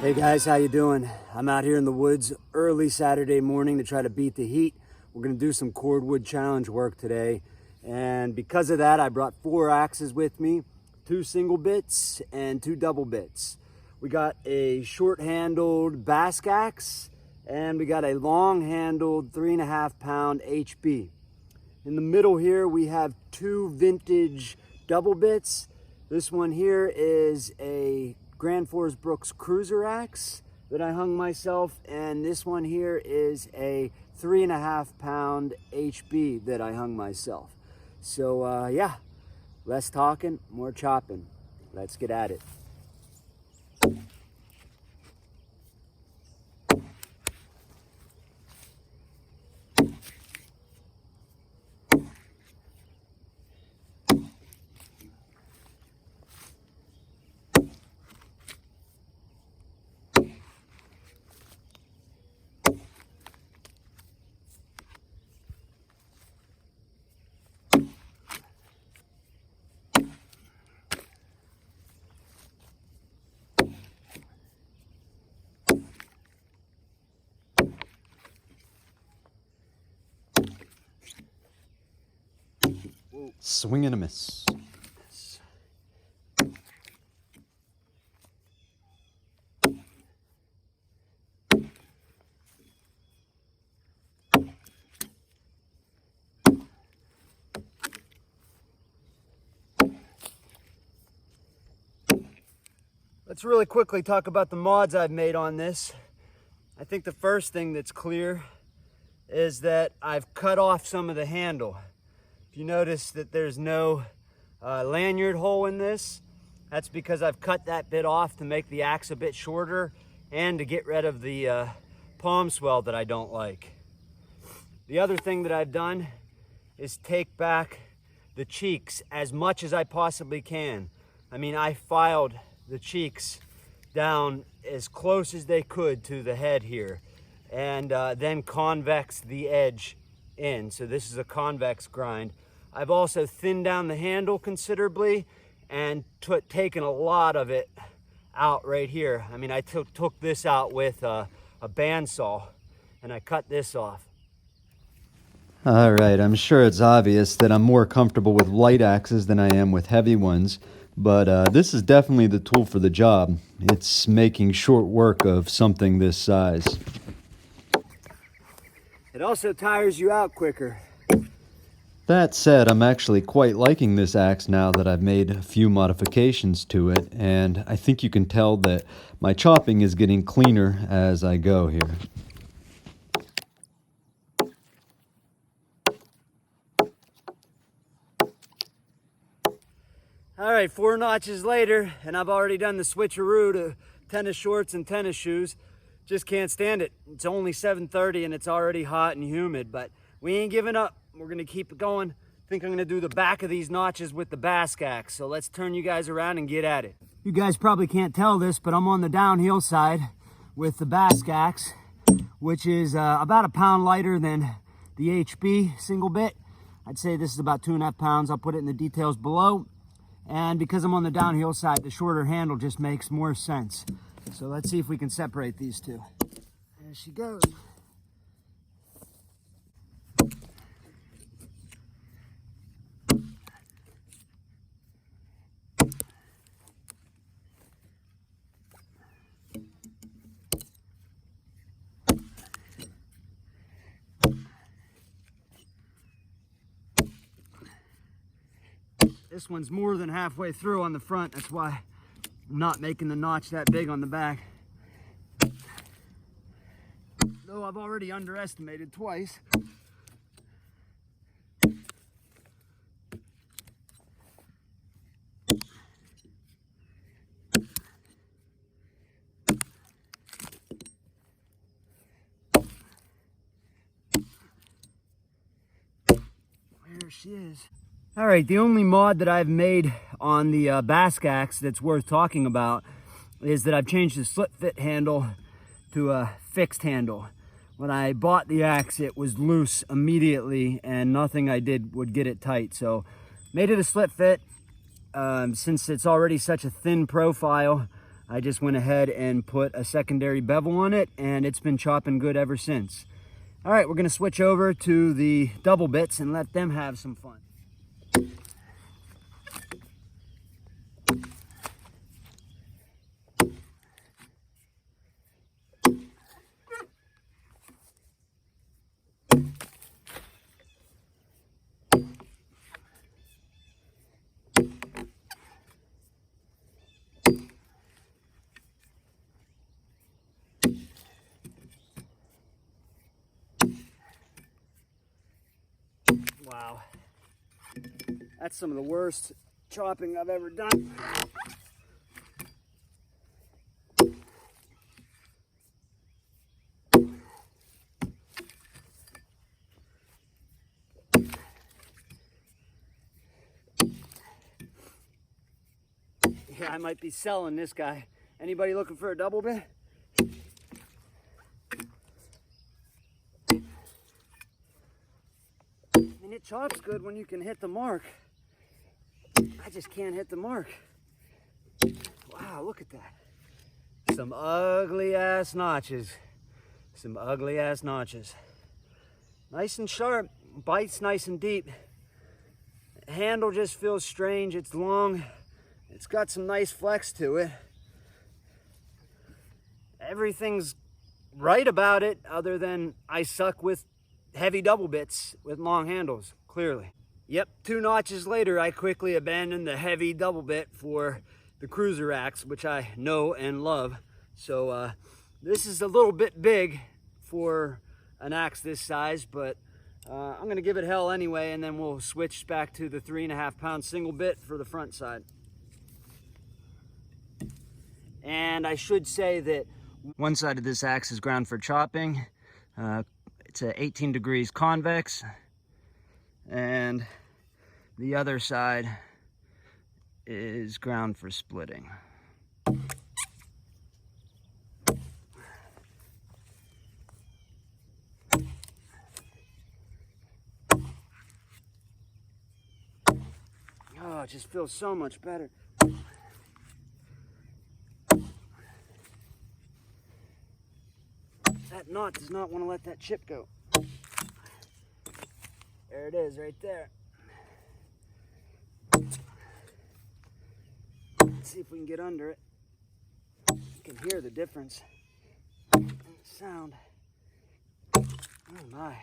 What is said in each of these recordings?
Hey guys, how you doing? I'm out here in the woods early Saturday morning to try to beat the heat. We're gonna do some cordwood challenge work today. And because of that, I brought 4 axes with me, 2 single bits and 2 double bits. We got a short-handled Basque axe and we got a long-handled 3.5 pound HB. In the middle here, we have 2 vintage double bits. This one here is a Grand Forest Brooks cruiser axe that I hung myself, and this one here is a 3.5 pound HB that I hung myself. So yeah, less talking, more chopping. Let's get at it. Swing and a miss. Let's really quickly talk about the mods I've made on this. I think the first thing that's clear is that I've cut off some of the handle. If you notice that there's no lanyard hole in this, that's because I've cut that bit off to make the axe a bit shorter and to get rid of the palm swell that I don't like. The other thing that I've done is take back the cheeks as much as I possibly can. I mean, I filed the cheeks down as close as they could to the head here, and then convex the edge in. So this is a convex grind. I've also thinned down the handle considerably and taken a lot of it out right here. I mean, I took this out with a bandsaw and I cut this off. All right, I'm sure it's obvious that I'm more comfortable with light axes than I am with heavy ones, but this is definitely the tool for the job. It's making short work of something this size. It also tires you out quicker. That said, I'm actually quite liking this axe now that I've made a few modifications to it, and I think you can tell that my chopping is getting cleaner as I go here. All right, 4 notches later, and I've already done the switcheroo to tennis shorts and tennis shoes. Just can't stand it. It's only 7:30 and it's already hot and humid, but we ain't giving up. We're gonna keep it going. I think I'm gonna do the back of these notches with the Basque axe. So let's turn you guys around and get at it. You guys probably can't tell this, but I'm on the downhill side with the Basque axe, which is about 1 pound lighter than the HB single bit. I'd say this is about 2.5 pounds. I'll put it in the details below. And because I'm on the downhill side, the shorter handle just makes more sense. So let's see if we can separate these two. There she goes. This one's more than halfway through on the front. That's why I'm not making the notch that big on the back. Though I've already underestimated twice. There she is. All right, the only mod that I've made on the Basque axe that's worth talking about is that I've changed the slip fit handle to a fixed handle. When I bought the axe, it was loose immediately and nothing I did would get it tight. So made it a slip fit. Since it's already such a thin profile, I just went ahead and put a secondary bevel on it, and it's been chopping good ever since. All right, we're gonna switch over to the double bits and let them have some fun. Wow, that's some of the worst chopping I've ever done. Yeah, I might be selling this guy. Anybody looking for a double bit? I mean, it chops good when you can hit the mark. I just can't hit the mark. Wow, look at that. Some ugly ass notches. Some ugly ass notches. Nice and sharp, bites nice and deep. Handle just feels strange, it's long. It's got some nice flex to it. Everything's right about it other than I suck with heavy double bits with long handles, clearly. Yep, 2 notches later, I quickly abandoned the heavy double bit for the cruiser axe, which I know and love. So this is a little bit big for an axe this size, but I'm gonna give it hell anyway, and then we'll switch back to the 3.5 pound single bit for the front side. And I should say that one side of this axe is ground for chopping. It's at 18 degrees convex, and the other side is ground for splitting. Oh, it just feels so much better. That knot does not want to let that chip go. There it is, right there. Let's see if we can get under it. You can hear the difference in the sound. Oh my.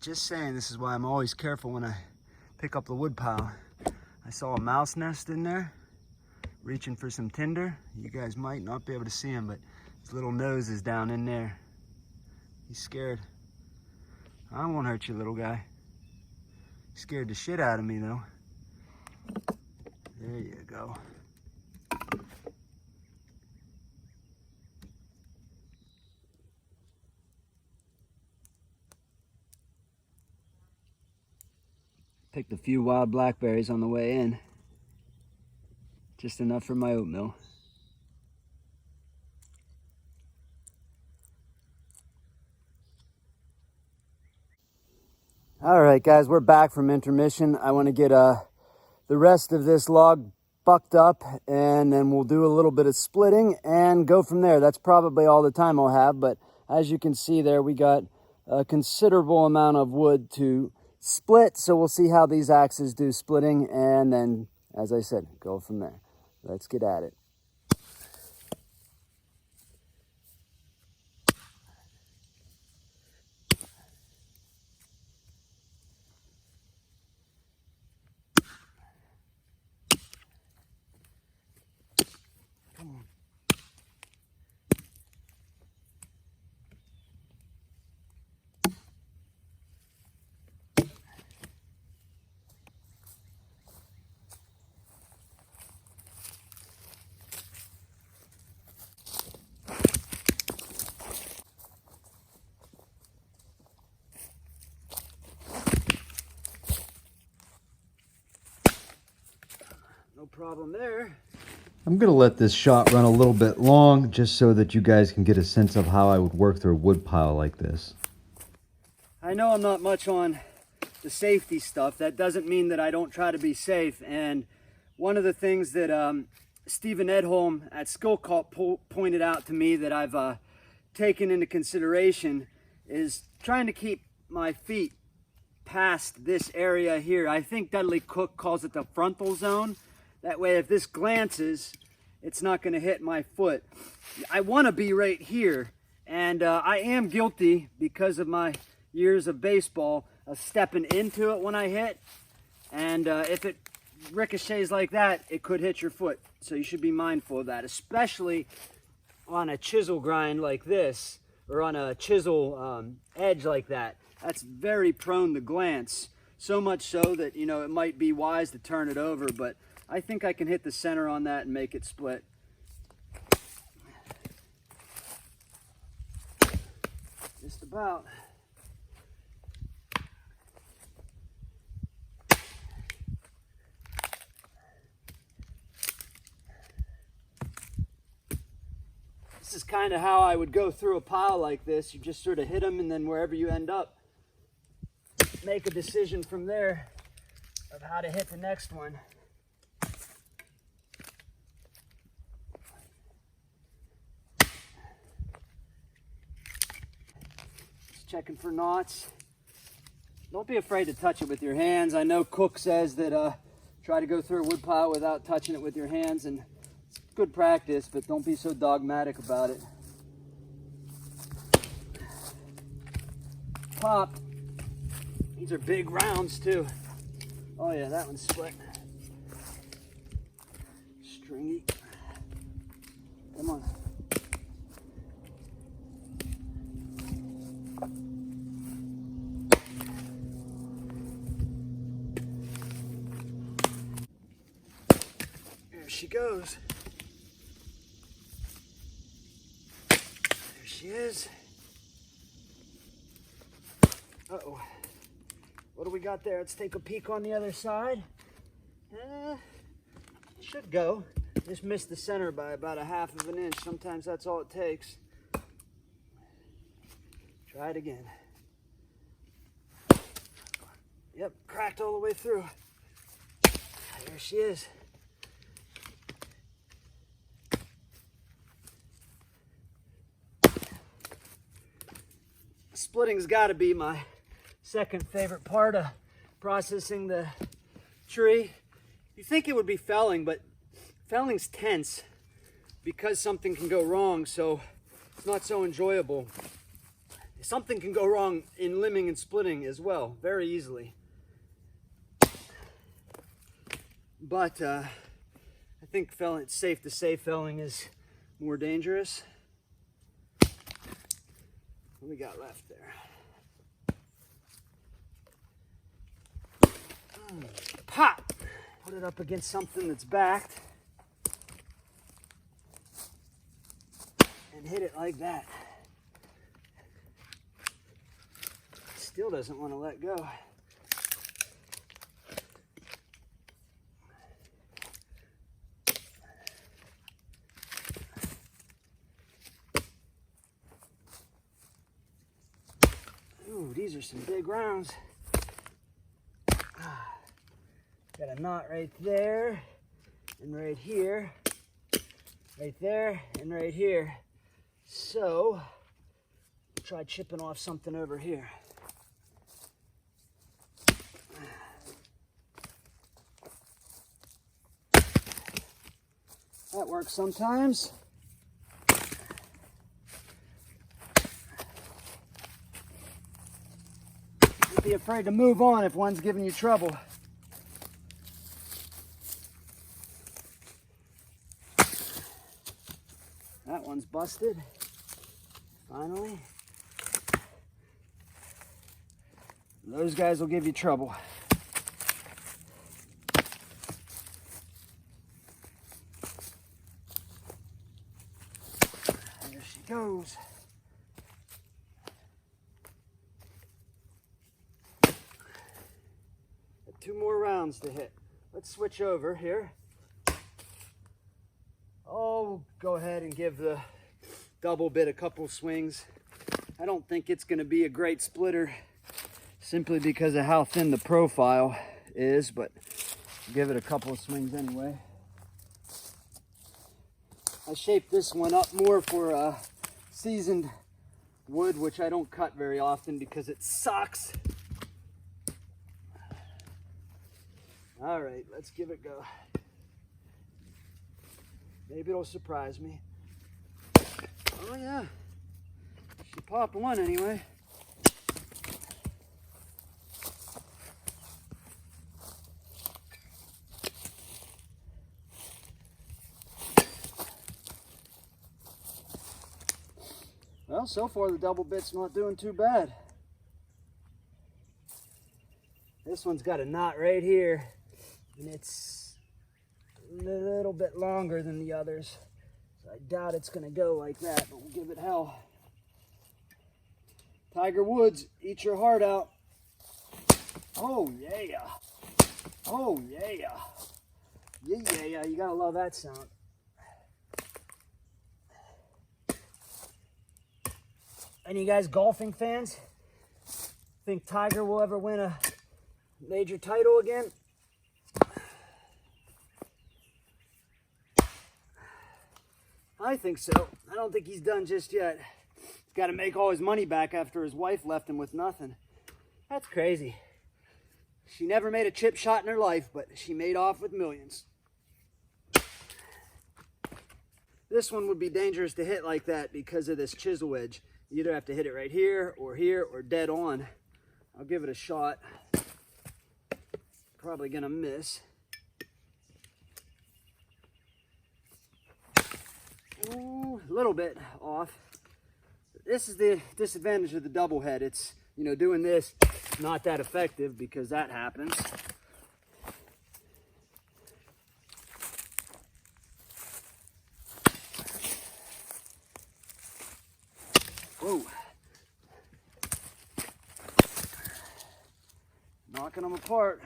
Just saying, this is why I'm always careful when I pick up the wood pile. I saw a mouse nest in there, reaching for some tinder. You guys might not be able to see him, but his little nose is down in there. He's scared. I won't hurt you, little guy. He scared the shit out of me, though. There you go. Picked a few wild blackberries on the way in. Just enough for my oatmeal. All right, guys, we're back from intermission. I want to get the rest of this log bucked up, and then we'll do a little bit of splitting and go from there. That's probably all the time I'll have, but as you can see there, we got a considerable amount of wood to split, so we'll see how these axes do splitting, and then, as I said, go from there. Let's get at it. Come on. No problem there. I'm going to let this shot run a little bit long just so that you guys can get a sense of how I would work through a wood pile like this. I know I'm not much on the safety stuff. That doesn't mean that I don't try to be safe. And one of the things that Stephen Edholm at Skillcult pointed out to me that I've taken into consideration is trying to keep my feet past this area here. I think Dudley Cook calls it the frontal zone. That way if this glances, it's not going to hit my foot. I want to be right here, and I am guilty because of my years of baseball of stepping into it when I hit, and if it ricochets like that, it could hit your foot. So you should be mindful of that, especially on a chisel grind like this, or on a chisel edge like that. That's very prone to glance, so much so that, you know, it might be wise to turn it over, but I think I can hit the center on that and make it split. Just about. This is kind of how I would go through a pile like this. You just sort of hit them, and then wherever you end up, make a decision from there of how to hit the next one. Just checking for knots. Don't be afraid to touch it with your hands. I know Cook says that try to go through a wood pile without touching it with your hands, and it's good practice, but don't be so dogmatic about it. Popped. These are big rounds too. Oh yeah, that one's split. Stringy. Come on. There she goes. There she is. Uh-oh. What do we got there? Let's take a peek on the other side. Should go. Just missed the center by about 1/2 of an inch. Sometimes that's all it takes. Try it again. Yep, cracked all the way through. There she is. Splitting's got to be my second favorite part of processing the tree. You think it would be felling, but felling's tense because something can go wrong, so it's not so enjoyable. Something can go wrong in limbing and splitting as well, very easily. But I think felling, it's safe to say felling is more dangerous. What do we got left there? Pop! Put it up against something that's backed and hit it like that. Still doesn't want to let go. Ooh, these are some big rounds. Got a knot right there, and right here, right there, and right here. So, try chipping off something over here. That works sometimes. Don't be afraid to move on if one's giving you trouble. That one's busted, finally. Those guys will give you trouble. There she goes. Got 2 more rounds to hit. Let's switch over here. Oh, go ahead and give the double bit a couple swings. I don't think it's going to be a great splitter simply because of how thin the profile is, but give it a couple of swings anyway. I shaped this one up more for seasoned wood, which I don't cut very often because it sucks. All right, let's give it a go. Maybe it'll surprise me. Oh yeah, she popped one anyway. Well, so far the double bit's not doing too bad. This one's got a knot right here, and it's a little bit longer than the others. So I doubt it's gonna go like that, but we'll give it hell. Tiger Woods, eat your heart out. Oh yeah. Oh yeah. Yeah, you gotta love that sound. Any guys golfing fans? Think Tiger will ever win a major title again? I think so. I don't think he's done just yet. He's got to make all his money back after his wife left him with nothing. That's crazy. She never made a chip shot in her life, but she made off with millions. This one would be dangerous to hit like that because of this chisel edge. You either have to hit it right here, or dead on. I'll give it a shot. Probably gonna miss. Ooh, a little bit off. This is the disadvantage of the double head. It's, you know, doing this, not that effective because that happens. Whoa. Knocking them apart.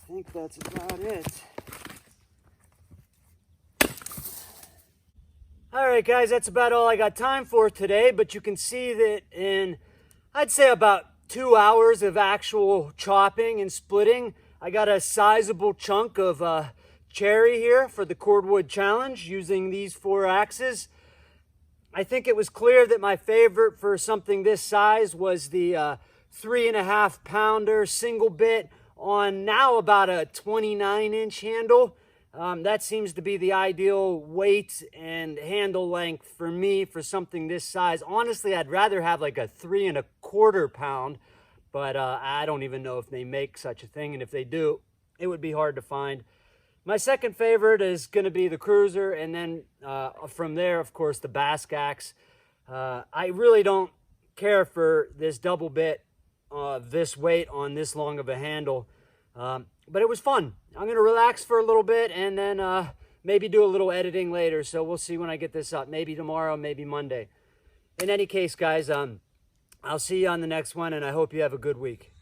I think that's about it. All right, guys, that's about all I got time for today, but you can see that in, I'd say, about 2 hours of actual chopping and splitting, I got a sizable chunk of cherry here for the Cordwood challenge using these 4 axes. I think it was clear that my favorite for something this size was the 3.5 pounder single bit on now about a 29-inch handle. That seems to be the ideal weight and handle length for me for something this size. Honestly, I'd rather have like a 3.25 pound, but I don't even know if they make such a thing, and if they do, it would be hard to find. My second favorite is going to be the Cruiser, and then from there, of course, the Basque axe. I really don't care for this double bit, this weight on this long of a handle, but it was fun. I'm going to relax for a little bit and then maybe do a little editing later, so we'll see when I get this up. Maybe tomorrow, maybe Monday. In any case, guys, I'll see you on the next one, and I hope you have a good week.